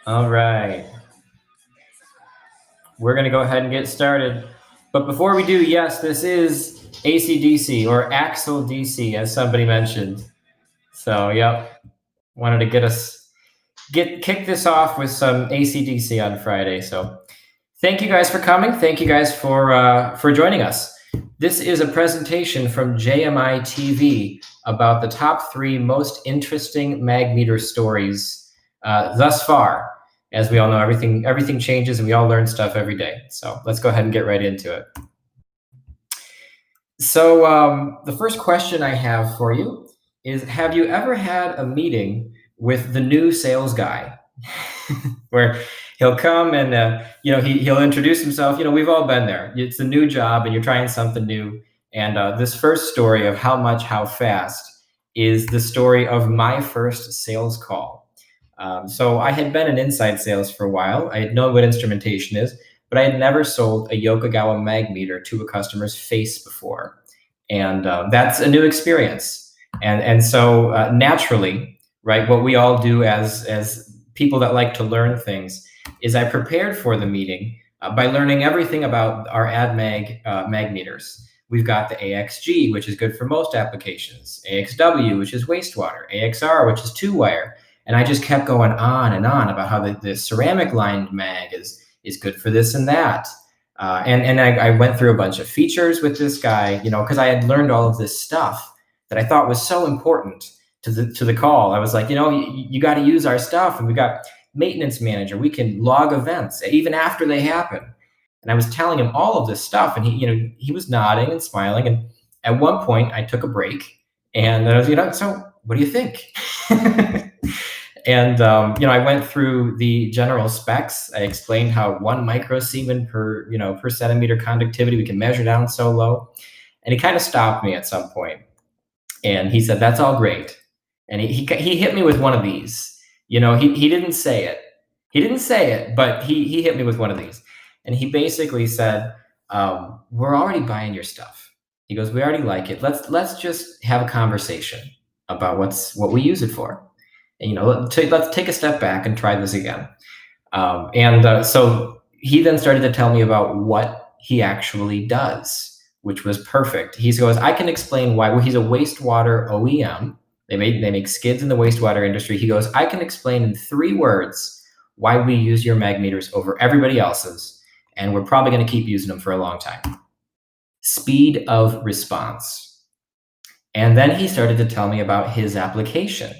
All right. We're going to go ahead and get started. But before we do, yes, this is AC/DC or Axle DC, as somebody mentioned. So, yep, wanted to kick this off with some AC/DC on Friday. So, thank you guys for coming. Thank you guys for joining us. This is a presentation from JMI TV about the top 3 most interesting mag meter stories thus far. As we all know, everything changes and we all learn stuff every day. So let's go ahead and get right into it. So the first question I have for you is, have you ever had a meeting with the new sales guy? Where he'll come and he'll introduce himself. We've all been there. It's a new job and you're trying something new. And this first story of how fast is the story of my first sales call. So I had been in inside sales for a while. I had known what instrumentation is, but I had never sold a Yokogawa mag meter to a customer's face before. And that's a new experience. And so naturally, right, what we all do as people that like to learn things is I prepared for the meeting by learning everything about our ADMAG mag meters. We've got the AXG, which is good for most applications, AXW, which is wastewater, AXR, which is 2-wire. And I just kept going on and on about how the ceramic lined mag is good for this and that. And I went through a bunch of features with this guy, because I had learned all of this stuff that I thought was so important to the call. I was like, you got to use our stuff, and we got maintenance manager. We can log events even after they happen. And I was telling him all of this stuff, and he was nodding and smiling. And at one point, I took a break, and I was, so what do you think? And I went through the general specs. I explained how 1 microsiemens per centimeter conductivity, we can measure down so low. And he kind of stopped me at some point, and he said, "That's all great." And he hit me with one of these. He didn't say it. He didn't say it, but he hit me with one of these. And he basically said, "We're already buying your stuff." He goes, "We already like it. Let's just have a conversation about what we use it for. And let's take a step back and try this again." So he then started to tell me about what he actually does, which was perfect. He goes, "I can explain why." Well, he's a wastewater OEM. They make skids in the wastewater industry. He goes, "I can explain in 3 words why we use your mag meters over everybody else's, and we're probably going to keep using them for a long time. Speed of response." And then he started to tell me about his application,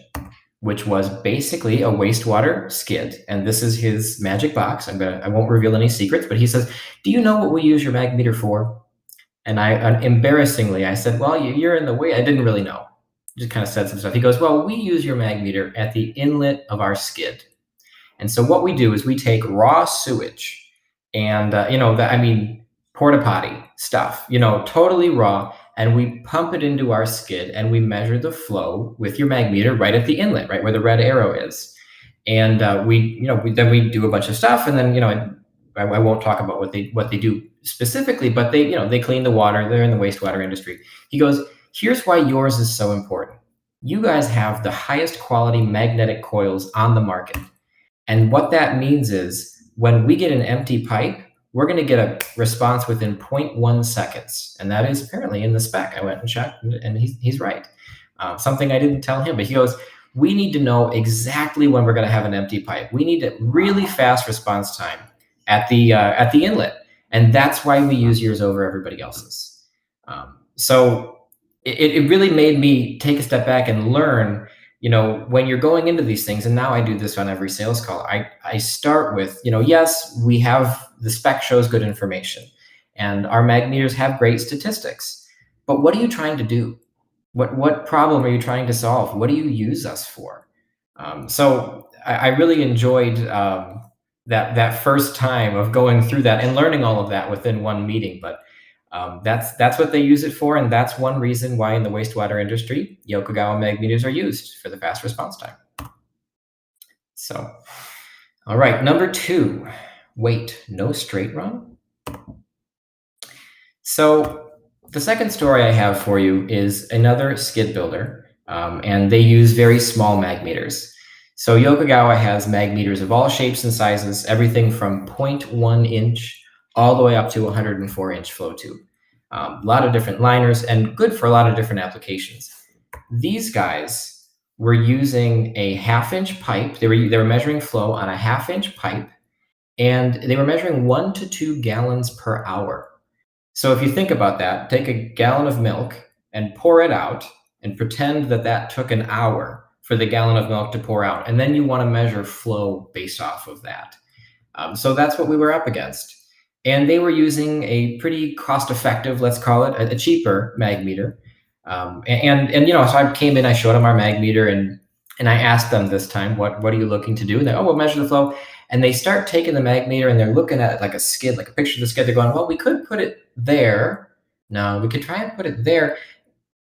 which was basically a wastewater skid. And this is his magic box. I won't reveal any secrets, but he says, "Do you know what we use your mag meter for?" And embarrassingly, I said, "Well, you're in the way." I didn't really know. Just kind of said some stuff. He goes, "Well, we use your mag meter at the inlet of our skid. And so what we do is we take raw sewage and, porta potty stuff, totally raw, and we pump it into our skid and we measure the flow with your mag meter right at the inlet, right where the red arrow is. And we do a bunch of stuff, and then, I won't talk about what they do specifically, but they clean the water. They're in the wastewater industry." He goes, "Here's why yours is so important. You guys have the highest quality magnetic coils on the market. And what that means is when we get an empty pipe, we're going to get a response within 0.1 seconds. And that is apparently in the spec." I went and checked, and he's right. Something I didn't tell him, but he goes, "We need to know exactly when we're going to have an empty pipe. We need a really fast response time at the inlet. And that's why we use yours over everybody else's." So it really made me take a step back and learn, when you're going into these things, and now I do this on every sales call, I start with, yes, we have the spec shows good information, and our mag meters have great statistics, but what are you trying to do? What problem are you trying to solve? What do you use us for? So I really enjoyed that first time of going through that and learning all of that within one meeting. But that's what they use it for, and that's one reason why in the wastewater industry, Yokogawa mag meters are used for the fast response time. So, all right, number 2, wait, no straight run. So the second story I have for you is another skid builder, and they use very small mag meters. So Yokogawa has mag meters of all shapes and sizes, everything from 0.1 inch all the way up to 104-inch flow tube. A lot of different liners and good for a lot of different applications. These guys were using a half-inch pipe. They were measuring flow on a half-inch pipe, and they were measuring 1 to 2 gallons per hour. So if you think about that, take a gallon of milk and pour it out and pretend that that took an hour for the gallon of milk to pour out. And then you want to measure flow based off of that. So that's what we were up against. And they were using a pretty cost-effective, let's call it, a cheaper mag meter. And so I came in, I showed them our mag meter, and I asked them this time, what are you looking to do? And they, we'll measure the flow. And they start taking the mag meter and they're looking at it like a skid, like a picture of the skid. They're going, well, we could put it there. No, we could try and put it there.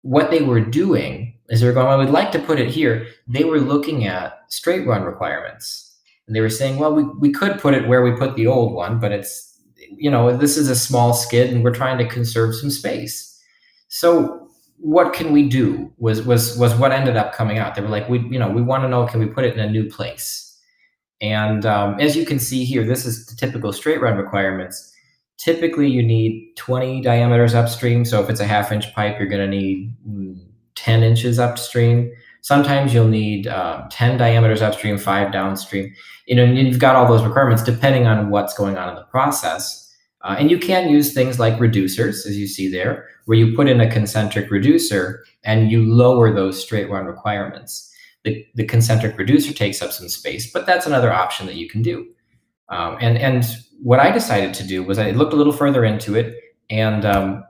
What they were doing is they were going, well, we'd like to put it here. They were looking at straight run requirements. And they were saying, well, we could put it where we put the old one, but it's, this is a small skid and we're trying to conserve some space. So what can we do was what ended up coming out. They were like, we want to know, can we put it in a new place? And as you can see here, this is the typical straight run requirements. Typically, you need 20 diameters upstream. So if it's a half-inch pipe, you're going to need 10 inches upstream. Sometimes you'll need 10 diameters upstream, 5 downstream. And you've got all those requirements depending on what's going on in the process. And you can use things like reducers, as you see there, where you put in a concentric reducer and you lower those straight run requirements. The concentric reducer takes up some space, but that's another option that you can do. And what I decided to do was I looked a little further into it, and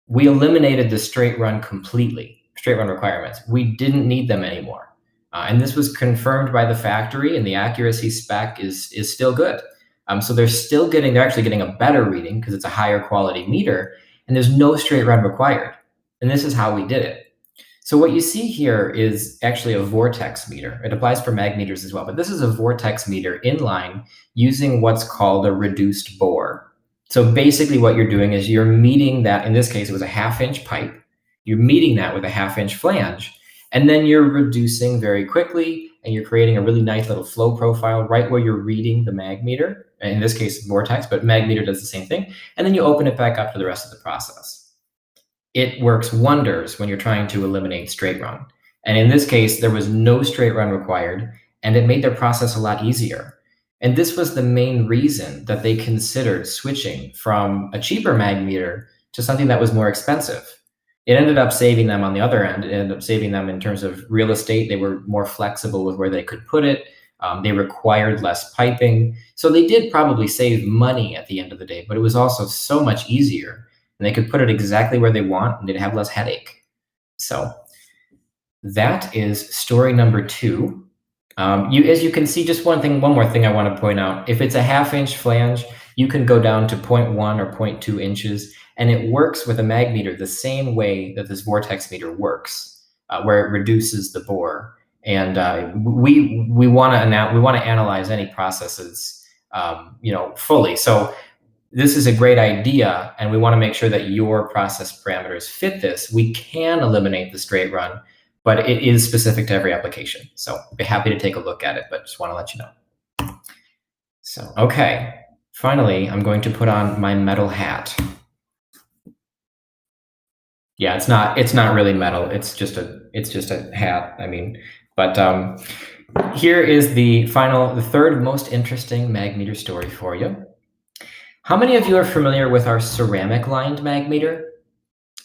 we eliminated the straight run completely, straight run requirements. We didn't need them anymore. And this was confirmed by the factory, and the accuracy spec is still good. So they're actually getting a better reading because it's a higher quality meter, and there's no straight run required. And this is how we did it. So what you see here is actually a vortex meter. It applies for mag meters as well, but this is a vortex meter inline using what's called a reduced bore. So basically what you're doing is you're meeting that, in this case, it was a half-inch pipe. You're meeting that with a half-inch flange, and then you're reducing very quickly, and you're creating a really nice little flow profile right where you're reading the mag meter. In this case, vortex, but mag meter does the same thing. And then you open it back up to the rest of the process. It works wonders when you're trying to eliminate straight run. And in this case, there was no straight run required, and it made their process a lot easier. And this was the main reason that they considered switching from a cheaper mag meter to something that was more expensive. It ended up saving them on the other end. It ended up saving them in terms of real estate. They were more flexible with where they could put it. They required less piping. So they did probably save money at the end of the day, but it was also so much easier. And they could put it exactly where they want, and they'd have less headache. So that is story number 2. As you can see, just one more thing I want to point out. If it's a half-inch flange, you can go down to 0.1 or 0.2 inches, and it works with a mag meter the same way that this vortex meter works, where it reduces the bore. And we want to analyze any processes, fully. So this is a great idea, and we want to make sure that your process parameters fit this. We can eliminate the straight run, but it is specific to every application. So I'd be happy to take a look at it, but just want to let you know. So, okay, finally, I'm going to put on my metal hat. Yeah, it's not really metal. It's just a hat. But here is the third most interesting mag meter story for you. How many of you are familiar with our ceramic lined mag meter?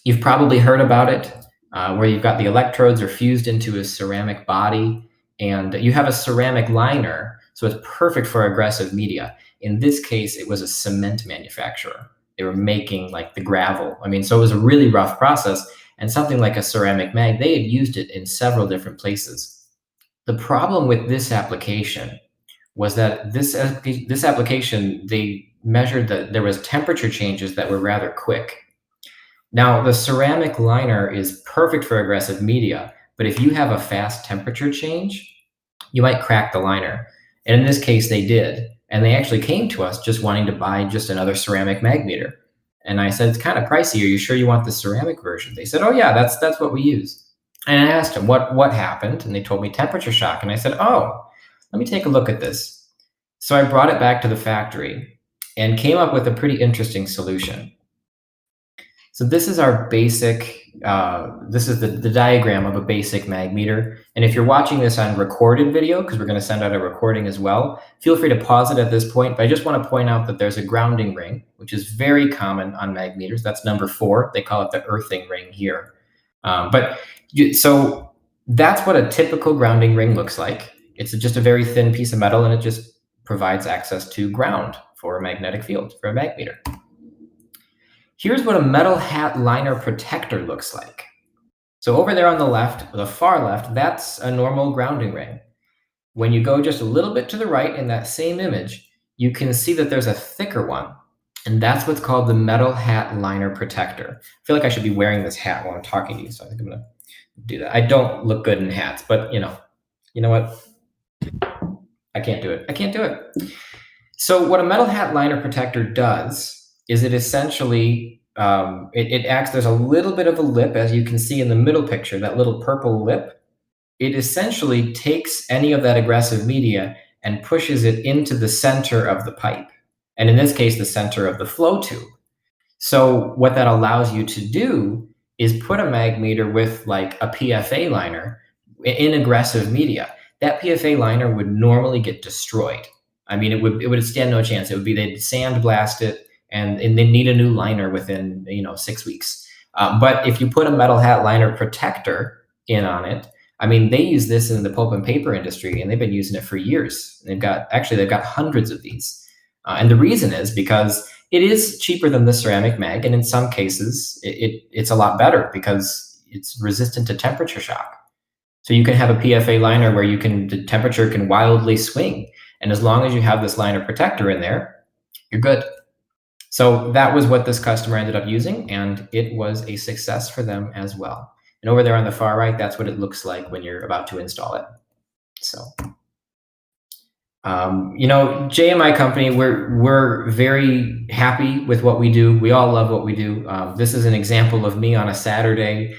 You've probably heard about it, where you've got the electrodes are fused into a ceramic body, and you have a ceramic liner, so it's perfect for aggressive media. In this case, it was a cement manufacturer. They were making like the gravel. So it was a really rough process, and something like a ceramic mag, they had used it in several different places. The problem with this application was that this application, they measured that there was temperature changes that were rather quick. Now, the ceramic liner is perfect for aggressive media, but if you have a fast temperature change, you might crack the liner. And in this case, they did. And they actually came to us just wanting to buy just another ceramic mag meter. And I said, it's kind of pricey. Are you sure you want the ceramic version? They said, oh yeah, that's what we use. And I asked them, what happened? And they told me temperature shock. And I said, oh, let me take a look at this. So I brought it back to the factory and came up with a pretty interesting solution. So this is our basic, this is the diagram of a basic mag meter. And if you're watching this on recorded video, because we're going to send out a recording as well, feel free to pause it at this point. But I just want to point out that there's a grounding ring, which is very common on mag meters. That's number 4. They call it the earthing ring here. So that's what a typical grounding ring looks like. It's just a very thin piece of metal, and it just provides access to ground for a magnetic field, for a mag meter. Here's what a metal hat liner protector looks like. So over there on the left, the far left, that's a normal grounding ring. When you go just a little bit to the right in that same image, you can see that there's a thicker one. And that's what's called the metal hat liner protector. I feel like I should be wearing this hat while I'm talking to you, so I think I'm gonna do that. I don't look good in hats, but you know what? I can't do it. I can't do it. So what a metal hat liner protector does is it essentially, it acts, there's a little bit of a lip, as you can see in the middle picture, that little purple lip. It essentially takes any of that aggressive media and pushes it into the center of the pipe. And in this case, the center of the flow tube. So what that allows you to do is put a mag meter with like a PFA liner in aggressive media. That PFA liner would normally get destroyed. I mean, it would stand no chance. It would be, they'd sandblast it, and they need a new liner within 6 weeks. But if you put a metal hat liner protector in on it, I mean, they use this in the pulp and paper industry, and they've been using it for years. They've got hundreds of these. And the reason is because it is cheaper than the ceramic mag, and in some cases, it's a lot better because it's resistant to temperature shock. So you can have a PFA liner where the temperature can wildly swing. And as long as you have this liner protector in there, you're good. So that was what this customer ended up using, and it was a success for them as well. And over there on the far right, that's what it looks like when you're about to install it. So, JMI company, we're very happy with what we do. We all love what we do. This is an example of me on a Saturday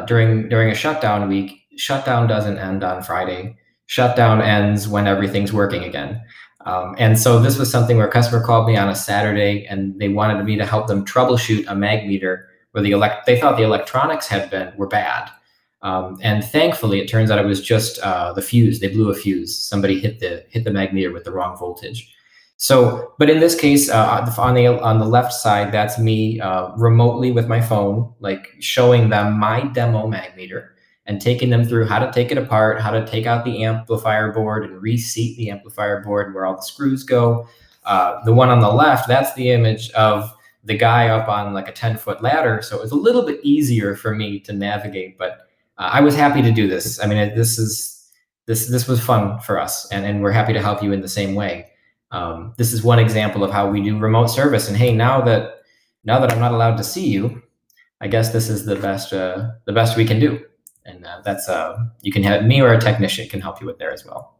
during a shutdown week. Shutdown doesn't end on Friday. Shutdown ends when everything's working again. And so this was something where a customer called me on a Saturday, and they wanted me to help them troubleshoot a mag meter where they thought the electronics were bad. And thankfully, it turns out it was just the fuse. They blew a fuse. Somebody hit the mag meter with the wrong voltage. So, but in this case, on the left side, that's me remotely with my phone, like showing them my demo mag meter and taking them through how to take it apart, how to take out the amplifier board and reseat the amplifier board where all the screws go. The one on the left, that's the image of the guy up on like a 10-foot ladder. So it was a little bit easier for me to navigate, but I was happy to do this. I mean, this was fun for us, and we're happy to help you in the same way. This is one example of how we do remote service. And hey, now that I'm not allowed to see you, I guess this is the best we can do. And that's you can have me or a technician can help you with there as well.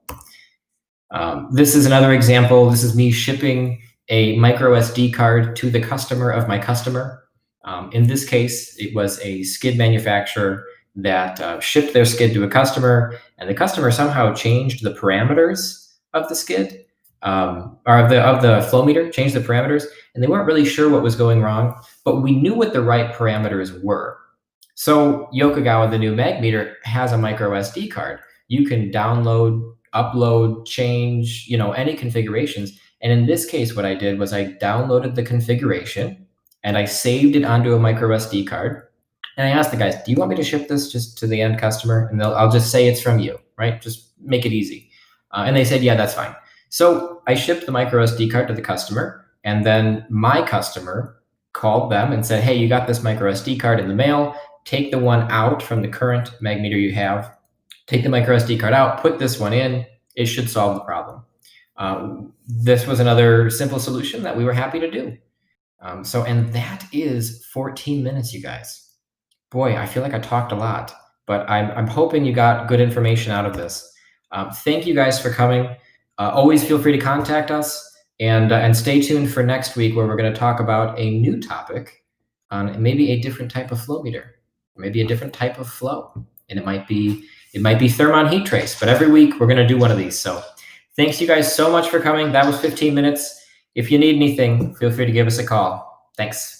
This is another example. This is me shipping a micro SD card to the customer of my customer. In this case, it was a skid manufacturer that shipped their skid to a customer, and the customer somehow changed the parameters of the skid, or of the flow meter, changed the parameters, and they weren't really sure what was going wrong, but we knew what the right parameters were. So Yokogawa, the new mag meter, has a micro SD card. You can download, upload, change, any configurations. And in this case, what I did was I downloaded the configuration and I saved it onto a micro SD card. And I asked the guys, do you want me to ship this just to the end customer? And I'll just say it's from you, right? Just make it easy. And they said, yeah, that's fine. So I shipped the micro SD card to the customer, and then my customer called them and said, hey, you got this micro SD card in the mail. Take the one out from the current mag meter you have, take the micro SD card out, put this one in, it should solve the problem. This was another simple solution that we were happy to do. And that is 14 minutes, you guys. Boy, I feel like I talked a lot, but I'm hoping you got good information out of this. Thank you guys for coming. Always feel free to contact us, and stay tuned for next week, where we're going to talk about a new topic on maybe a different type of flow meter. Maybe a different type of flow, and it might be thermon heat trace. But every week we're going to do one of these. So Thanks you guys so much for coming. That was 15 minutes. If you need anything, feel free to give us a call. Thanks.